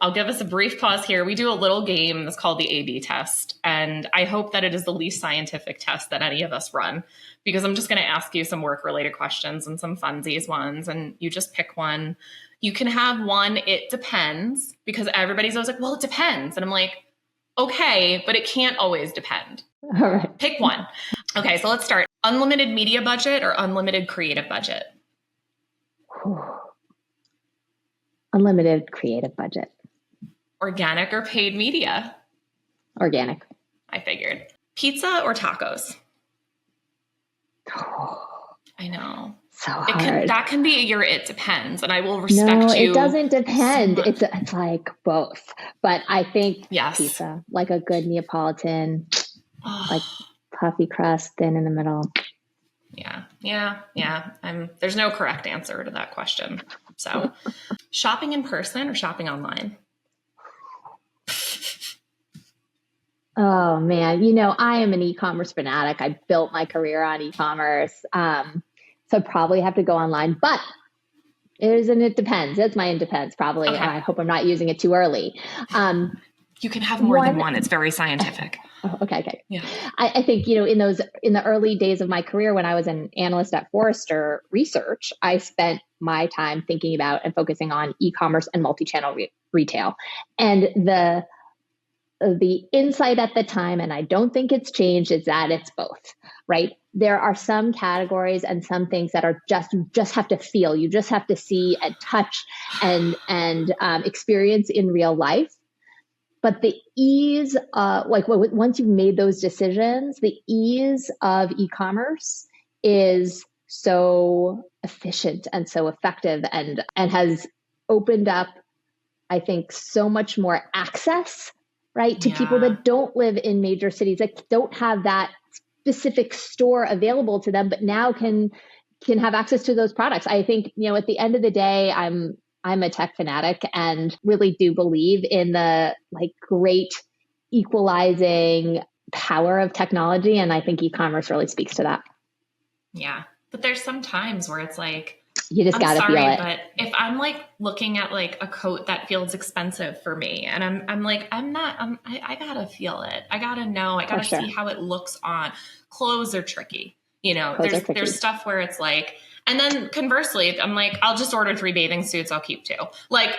I'll give us a brief pause here. We do a little game that's called the A/B test. And I hope that it is the least scientific test that any of us run, because I'm just going to ask you some work-related questions and some funsies ones, and you just pick one. You can have one, it depends, because everybody's always like, well, it depends. And I'm like, okay, but it can't always depend. All right. Pick one. Okay, so let's start. Unlimited media budget or unlimited creative budget? Unlimited creative budget. Organic or paid media? Organic. I figured. Pizza or tacos? I know. So hard. That can be your it depends, and I will respect you. No, it doesn't depend. So it's like both. But I think yes. Pizza, like a good Neapolitan, like puffy crust, thin in the middle. Yeah. There's no correct answer to that question. So shopping in person or shopping online? Oh man, I am an e-commerce fanatic. I built my career on e-commerce. So I'd probably have to go online, but it depends. That's my it depends probably. Okay. I hope I'm not using it too early. You can have more than one. It's very scientific. Oh, okay. Yeah. I think, in the early days of my career, when I was an analyst at Forrester Research, I spent my time thinking about and focusing on e-commerce and multi-channel retail. And the insight at the time, and I don't think it's changed, is that it's both, right? There are some categories and some things that are you just have to feel, you just have to see and touch and experience in real life. But the ease, once you've made those decisions, the ease of e-commerce is so efficient and so effective and has opened up, I think, so much more access, right, to people that don't live in major cities, that don't have that specific store available to them, but now can have access to those products. I think, at the end of the day, I'm a tech fanatic and really do believe in the great equalizing power of technology. And I think e-commerce really speaks to that. Yeah. But there's some times where it's you just got to feel it. But if I'm looking at a coat that feels expensive for me and I gotta feel it. I gotta know, I gotta see how it looks on. Clothes are tricky. There's stuff where it's and then conversely, I'm I'll just order 3 bathing suits. I'll keep 2.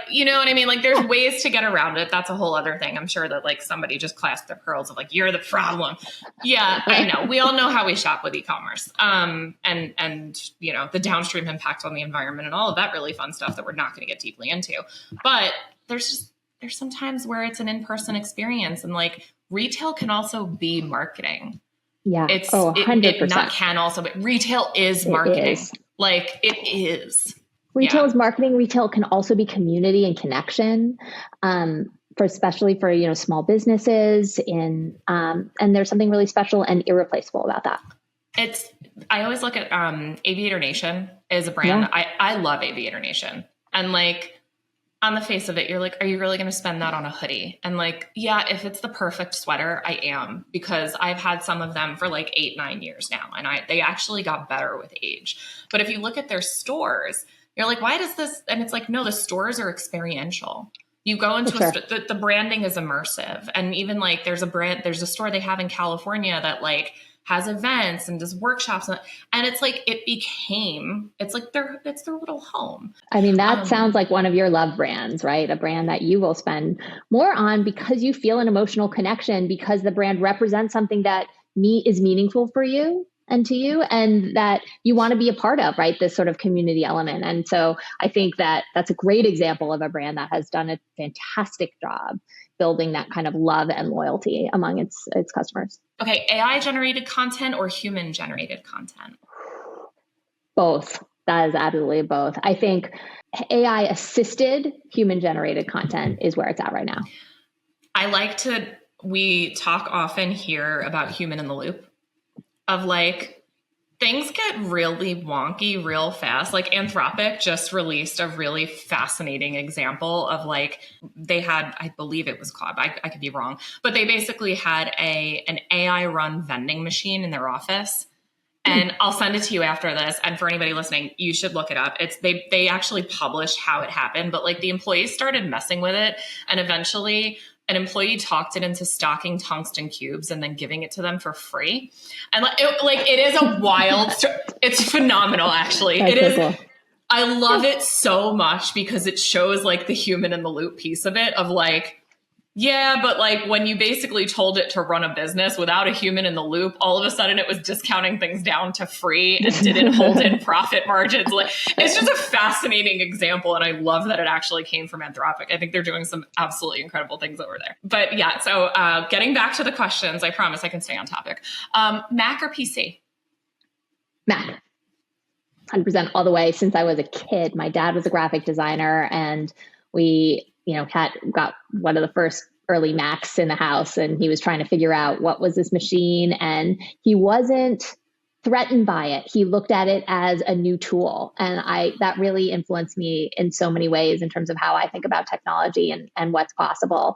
You know what I mean? There's ways to get around it. That's a whole other thing. I'm sure that somebody just clasped their pearls of you're the problem. Yeah, I know. We all know how we shop with e-commerce. And the downstream impact on the environment and all of that really fun stuff that we're not going to get deeply into. But there's some times where it's an in-person experience and retail can also be marketing. Yeah. It's 100%. It not can also, but retail is marketing. It is. Retail is marketing. Retail can also be community and connection, especially for small businesses. And there's something really special and irreplaceable about that. I always look at Aviator Nation as a brand. Yeah. I love Aviator Nation, and on the face of it, you're are you really going to spend that on a hoodie? And if it's the perfect sweater, I am, because I've had some of them for 8-9 years now. And they actually got better with age. But if you look at their stores, you're why does this? And it's no, the stores are experiential. You go into the branding is immersive. And even there's a store they have in California that has events and does workshops, and it's their little home. I mean, that sounds like one of your love brands, right? A brand that you will spend more on because you feel an emotional connection, because the brand represents something that is meaningful for you and to you, and that you want to be a part of, right? This sort of community element. And so I think that's a great example of a brand that has done a fantastic job building that kind of love and loyalty among its customers. Okay, AI generated content or human generated content? Both. That is absolutely both. I think AI assisted human generated content is where it's at right now. We talk often here about human in the loop of things get really wonky real fast. Anthropic just released a really fascinating example of they had, I believe it was called, I could be wrong, but they basically had an AI run vending machine in their office. And I'll send it to you after this. And for anybody listening, you should look it up. They actually published how it happened, but the employees started messing with it. And eventually an employee talked it into stocking tungsten cubes and then giving it to them for free. And it is a wild story. It's phenomenal, actually. That's it is. Cool. I love it so much because it shows the human in the loop piece of it of yeah, but when you basically told it to run a business without a human in the loop, all of a sudden it was discounting things down to free and didn't hold in profit margins. It's just a fascinating example. And I love that it actually came from Anthropic. I think they're doing some absolutely incredible things over there. But yeah, so getting back to the questions, I promise I can stay on topic. Mac or PC? Mac. 100% all the way since I was a kid. My dad was a graphic designer, and we got one of the first early Macs in the house, and he was trying to figure out what was this machine, and he wasn't threatened by it. He looked at it as a new tool. And that really influenced me in so many ways in terms of how I think about technology and what's possible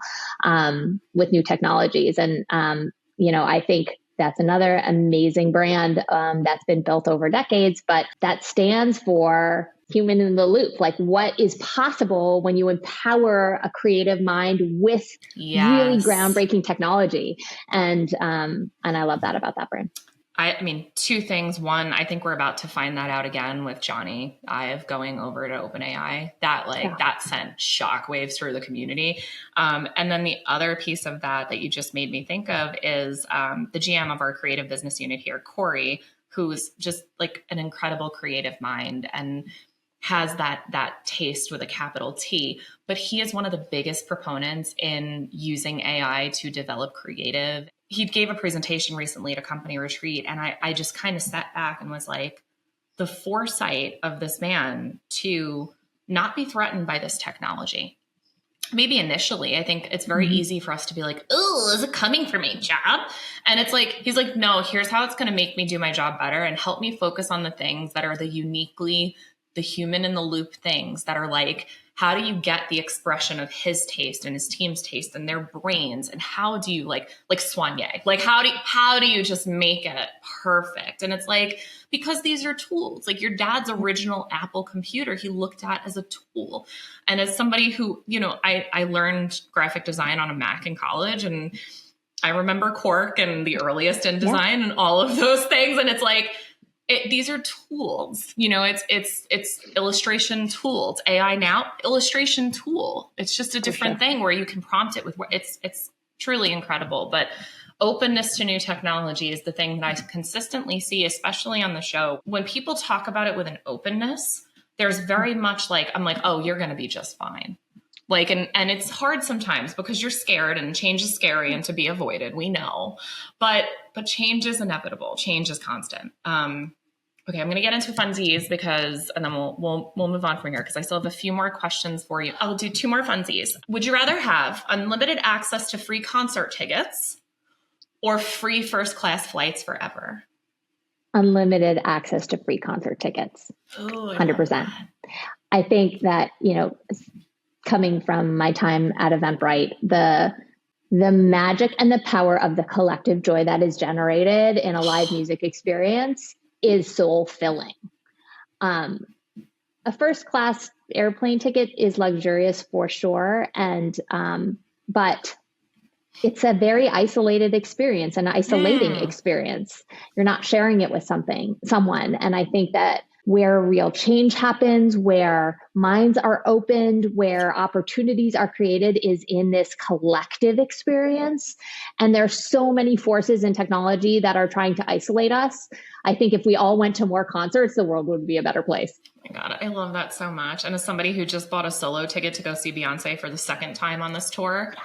with new technologies. And, I think That's another amazing brand that's been built over decades, but that stands for human in the loop. Like what is possible when you empower a creative mind with really groundbreaking technology. And I love that about that brand. I mean, two things. One, I think we're about to find that out again with Johnny Ive going over to OpenAI. That sent shockwaves through the community. And then the other piece of that you just made me think of is the GM of our creative business unit here, Corey, who's just like an incredible creative mind and has that taste with a capital T. But he is one of the biggest proponents in using AI to develop creative. He gave a presentation recently at a company retreat, and I just kind of sat back and was like, the foresight of this man to not be threatened by this technology. Maybe initially, I think it's very easy for us to be like, oh, is it coming for me, job? And it's like, he's like, no, here's how it's going to make me do my job better and help me focus on the things that are the human in the loop things that are like, how do you get the expression of his taste and his team's taste and their brains? And how do you like Soigné? Like, how do you just make it perfect? And it's like, because these are tools, like your dad's original Apple computer, he looked at as a tool. And as somebody who, I learned graphic design on a Mac in college, and I remember Quark and the earliest InDesign and all of those things. And it's like, these are tools, it's illustration tools. AI now, illustration tool. It's just a different thing where you can prompt it with, it's truly incredible. But openness to new technology is the thing that I consistently see, especially on the show. When people talk about it with an openness, there's very much like, I'm like, oh, you're going to be just fine. Like, and it's hard sometimes because you're scared and change is scary and to be avoided. We know, but change is inevitable. Change is constant. Okay, I'm going to get into funsies and then we'll move on from here because I still have a few more questions for you. I'll do two more funsies. Would you rather have unlimited access to free concert tickets or free first class flights forever? Unlimited access to free concert tickets. Ooh, 100%. I think that, coming from my time at Eventbrite, the magic and the power of the collective joy that is generated in a live music experience is soul filling. A first class airplane ticket is luxurious for sure. But it's a very isolated experience, an isolating experience. You're not sharing it with someone. And I think that where real change happens, where minds are opened, where opportunities are created is in this collective experience. And there's so many forces in technology that are trying to isolate us. I think if we all went to more concerts, the world would be a better place. Oh my God, I love that so much. And as somebody who just bought a solo ticket to go see Beyonce for the second time on this tour.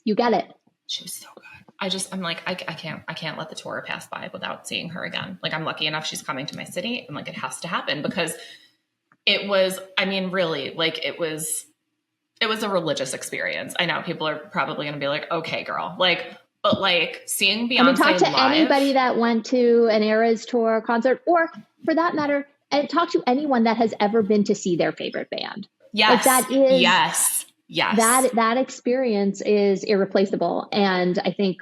You get it. She was so good. I'm like, I can't let the tour pass by without seeing her again. Like, I'm lucky enough she's coming to my city. I'm like, it has to happen because it was, really, like it was a religious experience. I know people are probably going to be like, okay, girl, but seeing Beyonce talk to live, anybody that went to an Eras Tour concert, or for that matter, and talk to anyone that has ever been to see their favorite band. Yes. That is, yes. That experience is irreplaceable. And I think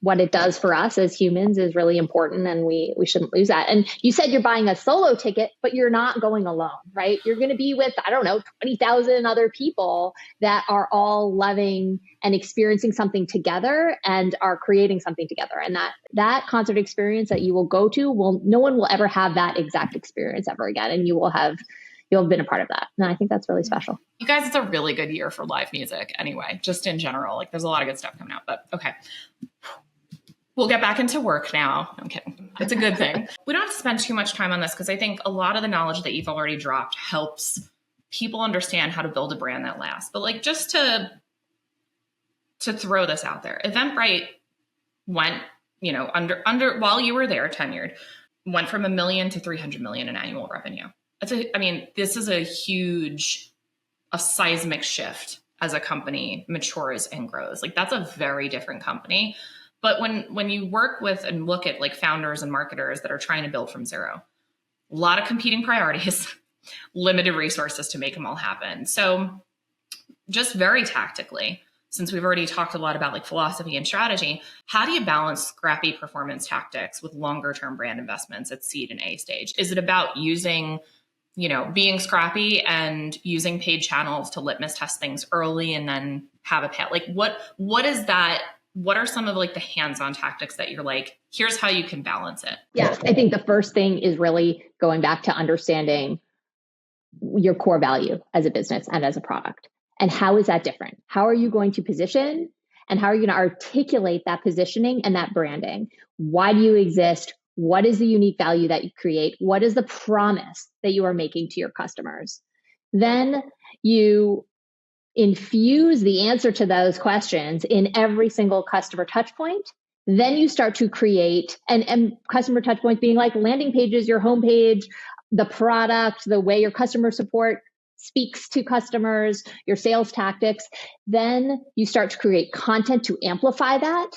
what it does for us as humans is really important, and we shouldn't lose that. And you said you're buying a solo ticket, but you're not going alone, right? You're going to be with, 20,000 other people that are all loving and experiencing something together and are creating something together. And that concert experience that you will go to, no one will ever have that exact experience ever again. And you'll have been a part of that. And I think that's really special. You guys, it's a really good year for live music anyway, just in general. There's a lot of good stuff coming out, but okay. We'll get back into work now. I'm kidding. It's a good thing. We don't have to spend too much time on this because I think a lot of the knowledge that you've already dropped helps people understand how to build a brand that lasts. But just to throw this out there, Eventbrite went, under while you were there tenured, went from $1 million to $300 million in annual revenue. This is a seismic shift as a company matures and grows. That's a very different company. But when you work with and look at founders and marketers that are trying to build from zero, a lot of competing priorities, limited resources to make them all happen. So just very tactically, since we've already talked a lot about like philosophy and strategy, how do you balance scrappy performance tactics with longer term brand investments at seed and A stage? Is it about using, being scrappy and using paid channels to litmus test things early and then have a pay? Like what is that? What are some of like the hands-on tactics that you're like, here's how you can balance it? Yeah, I think the first thing is really going back to understanding your core value as a business and as a product. And how is that different? How are you going to position and how are you going to articulate that positioning and that branding? Why do you exist? What is the unique value that you create? What is the promise that you are making to your customers? Then you infuse the answer to those questions in every single customer touch point. Then you start to create and customer touch points being like landing pages, your homepage, the product, the way your customer support speaks to customers, your sales tactics. Then you start to create content to amplify that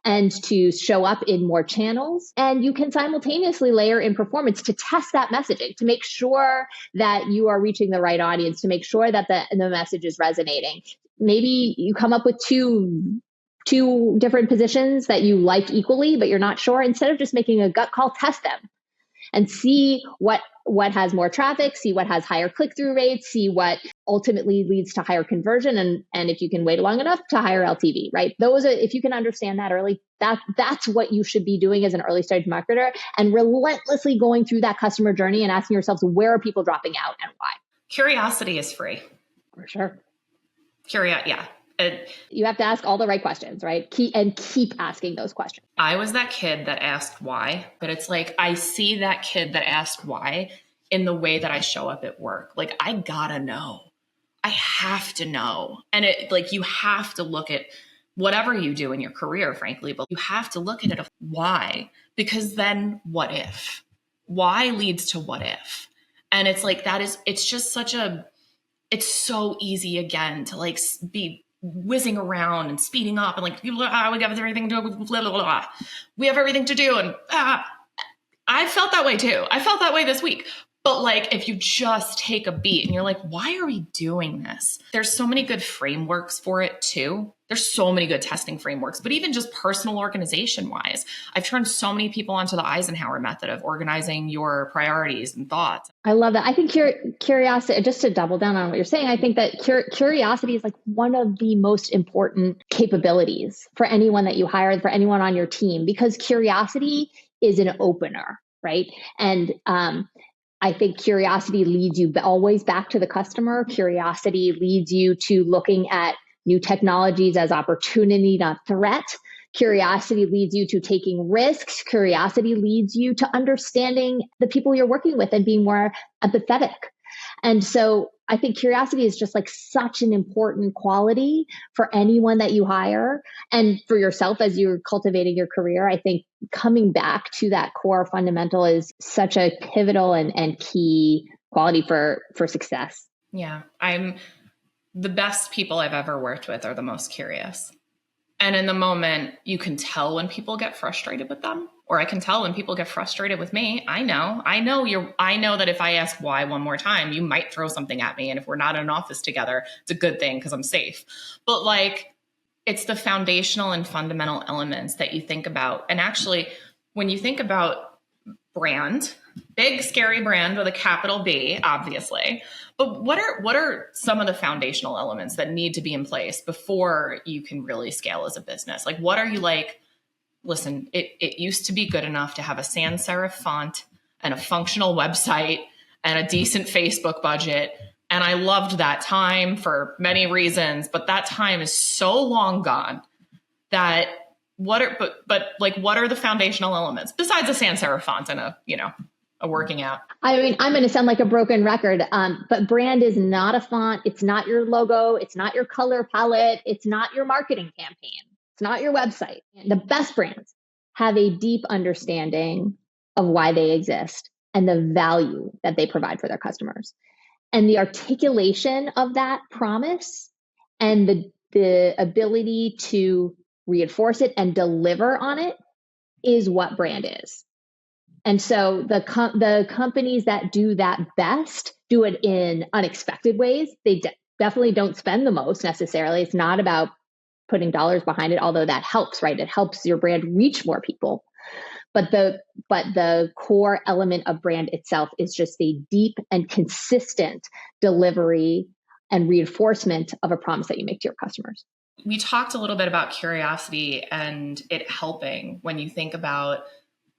and to show up in more channels. And you can simultaneously layer in performance to test that messaging, to make sure that you are reaching the right audience, to make sure that the message is resonating. Maybe you come up with two different positions that you like equally, but you're not sure. Instead of just making a gut call, test them and see what has more traffic, see what has higher click-through rates, see what ultimately leads to higher conversion, and if you can wait long enough, to higher LTV, right? If you can understand that early, that's what you should be doing as an early stage marketer, and relentlessly going through that customer journey and asking yourselves, where are people dropping out and why? Curiosity is free. For sure. Yeah. You have to ask all the right questions, right? Keep asking those questions. I was that kid that asked why, but it's like, I see that kid that asked why in the way that I show up at work. Like, I gotta know. I have to know. And you have to look at whatever you do in your career, frankly, but you have to look at it of why, because then what if? Why leads to what if? And it's like, it's so easy again to like be whizzing around and speeding up and like, we have everything to do, blah, blah, blah. We have everything to do. And I felt that way too. I felt that way this week. But like, if you just take a beat and you're like, why are we doing this? There's so many good frameworks for it too. There's so many good testing frameworks, but even just personal organization wise, I've turned so many people onto the Eisenhower method of organizing your priorities and thoughts. I love that. I think curiosity, just to double down on what you're saying, I think that curiosity is like one of the most important capabilities for anyone that you hire, for anyone on your team, because curiosity is an opener, right? And I think curiosity leads you always back to the customer. Curiosity leads you to looking at new technologies as opportunity, not threat. Curiosity leads you to taking risks. Curiosity leads you to understanding the people you're working with and being more empathetic. And so I think curiosity is just like such an important quality for anyone that you hire and for yourself as you're cultivating your career. I think coming back to that core fundamental is such a pivotal and key quality for success. Yeah. The best people I've ever worked with are the most curious. And in the moment, you can tell when people get frustrated with them, or I can tell when people get frustrated with me. I know that if I ask why one more time, you might throw something at me. And if we're not in an office together, it's a good thing because I'm safe. But like, it's the foundational and fundamental elements that you think about. And actually, when you think about brand, big, scary brand with a capital B, obviously. But what are some of the foundational elements that need to be in place before you can really scale as a business? Like, what are you like, listen, it used to be good enough to have a sans serif font and a functional website and a decent Facebook budget. And I loved that time for many reasons, but that time is so long gone that what are the foundational elements besides a sans serif font and a working out? I mean, I'm going to sound like a broken record, but brand is not a font. It's not your logo. It's not your color palette. It's not your marketing campaign. It's not your website. The best brands have a deep understanding of why they exist and the value that they provide for their customers. And the articulation of that promise and the ability to reinforce it and deliver on it is what brand is. And so the companies that do that best do it in unexpected ways. They definitely don't spend the most necessarily. It's not about putting dollars behind it, although that helps, right? It helps your brand reach more people. But the core element of brand itself is just a deep and consistent delivery and reinforcement of a promise that you make to your customers. We talked a little bit about curiosity and it helping when you think about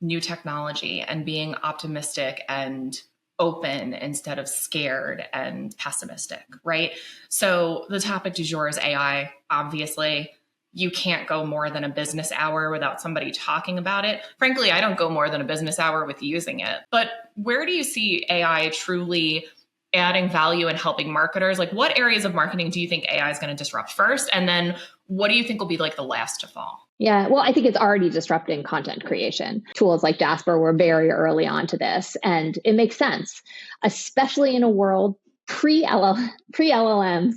new technology and being optimistic and open instead of scared and pessimistic, right? So the topic du jour is AI. Obviously, you can't go more than a business hour without somebody talking about it. Frankly, I don't go more than a business hour with using it. But where do you see AI truly adding value and helping marketers? Like, what areas of marketing do you think AI is going to disrupt first? And then what do you think will be like the last to fall? Yeah, well, I think it's already disrupting content creation. Tools like Jasper were very early on to this, and it makes sense, especially in a world pre-LLMs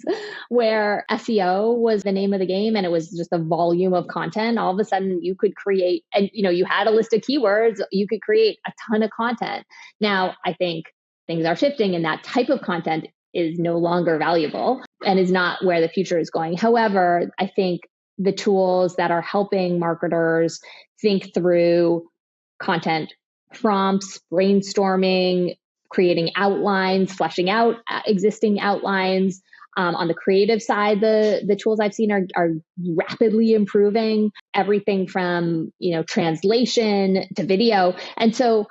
where SEO was the name of the game and it was just a volume of content. All of a sudden you could create, and you had a list of keywords, you could create a ton of content. Now, I think things are shifting and that type of content is no longer valuable and is not where the future is going. However, I think the tools that are helping marketers think through content prompts, brainstorming, creating outlines, fleshing out existing outlines. On the creative side, the tools I've seen are rapidly improving everything from translation to video. And so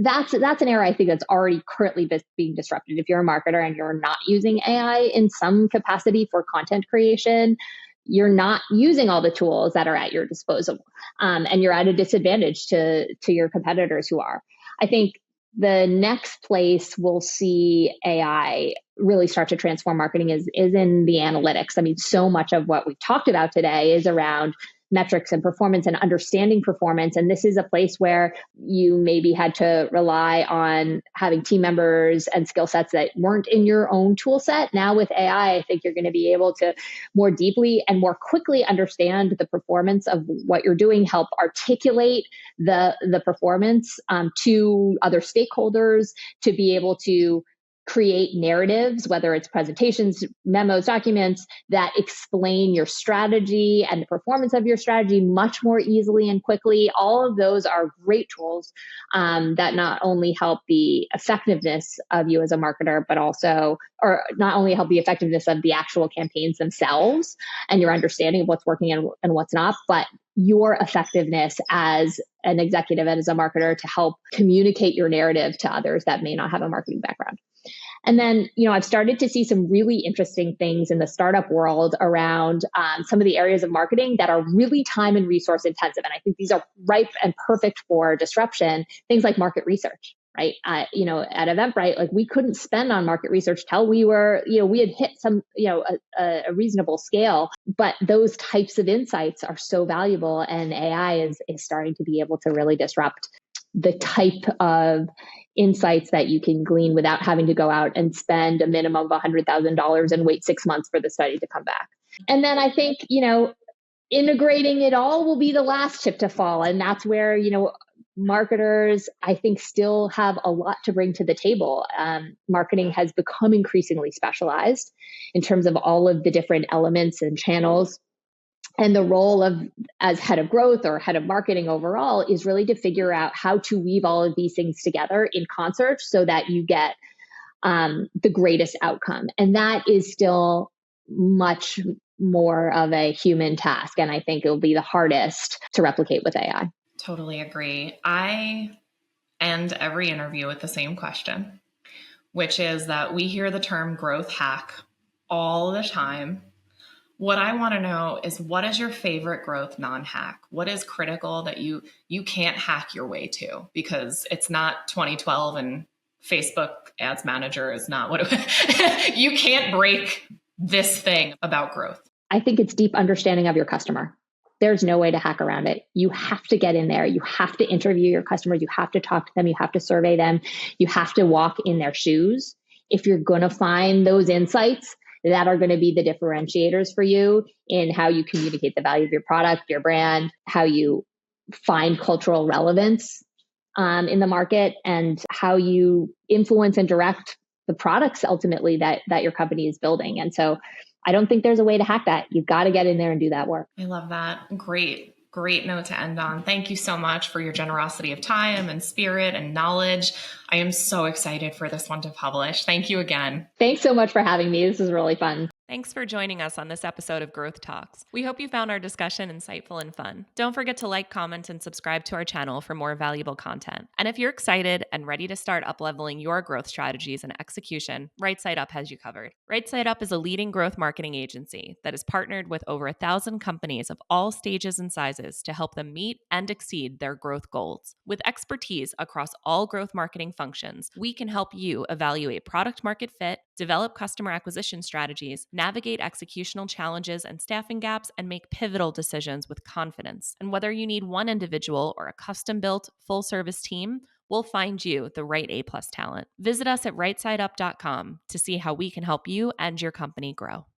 that's an area I think that's already currently being disrupted. If you're a marketer and you're not using AI in some capacity for content creation, you're not using all the tools that are at your disposal, and you're at a disadvantage to your competitors who are. I think the next place we'll see AI really start to transform marketing is in the analytics. I mean, so much of what we've talked about today is around metrics and performance and understanding performance. And this is a place where you maybe had to rely on having team members and skill sets that weren't in your own tool set. Now with AI, I think you're going to be able to more deeply and more quickly understand the performance of what you're doing, help articulate the performance to other stakeholders, to be able to create narratives, whether it's presentations, memos, documents that explain your strategy and the performance of your strategy much more easily and quickly. All of those are great tools that not only help the effectiveness of you as a marketer, but also, or not only help the effectiveness of the actual campaigns themselves and your understanding of what's working and what's not, but your effectiveness as an executive and as a marketer to help communicate your narrative to others that may not have a marketing background. And then, I've started to see some really interesting things in the startup world around some of the areas of marketing that are really time and resource intensive. And I think these are ripe and perfect for disruption. Things like market research, right? At Eventbrite, like we couldn't spend on market research till we were, we had hit some, a reasonable scale. But those types of insights are so valuable, and AI is starting to be able to really disrupt the type of insights that you can glean without having to go out and spend a minimum of $100,000 and wait 6 months for the study to come back. And then I think, integrating it all will be the last chip to fall. And that's where, marketers, I think, still have a lot to bring to the table. Marketing has become increasingly specialized in terms of all of the different elements and channels. And the role of as head of growth or head of marketing overall is really to figure out how to weave all of these things together in concert so that you get the greatest outcome. And that is still much more of a human task. And I think it will be the hardest to replicate with AI. Totally agree. I end every interview with the same question, which is that we hear the term growth hack all the time. What I want to know is, what is your favorite growth non-hack? What is critical that you can't hack your way to? Because it's not 2012 and Facebook Ads Manager is not what you can't break this thing about growth. I think it's deep understanding of your customer. There's no way to hack around it. You have to get in there. You have to interview your customers. You have to talk to them. You have to survey them. You have to walk in their shoes. If you're going to find those insights that are going to be the differentiators for you in how you communicate the value of your product, your brand, how you find cultural relevance in the market, and how you influence and direct the products ultimately that your company is building. And so I don't think there's a way to hack that. You've got to get in there and do that work. I love that. Great note to end on. Thank you so much for your generosity of time and spirit and knowledge. I am so excited for this one to publish. Thank you again. Thanks so much for having me. This is really fun. Thanks for joining us on this episode of Growth Talks. We hope you found our discussion insightful and fun. Don't forget to like, comment, and subscribe to our channel for more valuable content. And if you're excited and ready to start up-leveling your growth strategies and execution, Right Side Up has you covered. Right Side Up is a leading growth marketing agency that is partnered with over 1,000 companies of all stages and sizes to help them meet and exceed their growth goals. With expertise across all growth marketing functions, we can help you evaluate product market fit, develop customer acquisition strategies, navigate executional challenges and staffing gaps, and make pivotal decisions with confidence. And whether you need one individual or a custom-built, full-service team, we'll find you the right A+ talent. Visit us at rightsideup.com to see how we can help you and your company grow.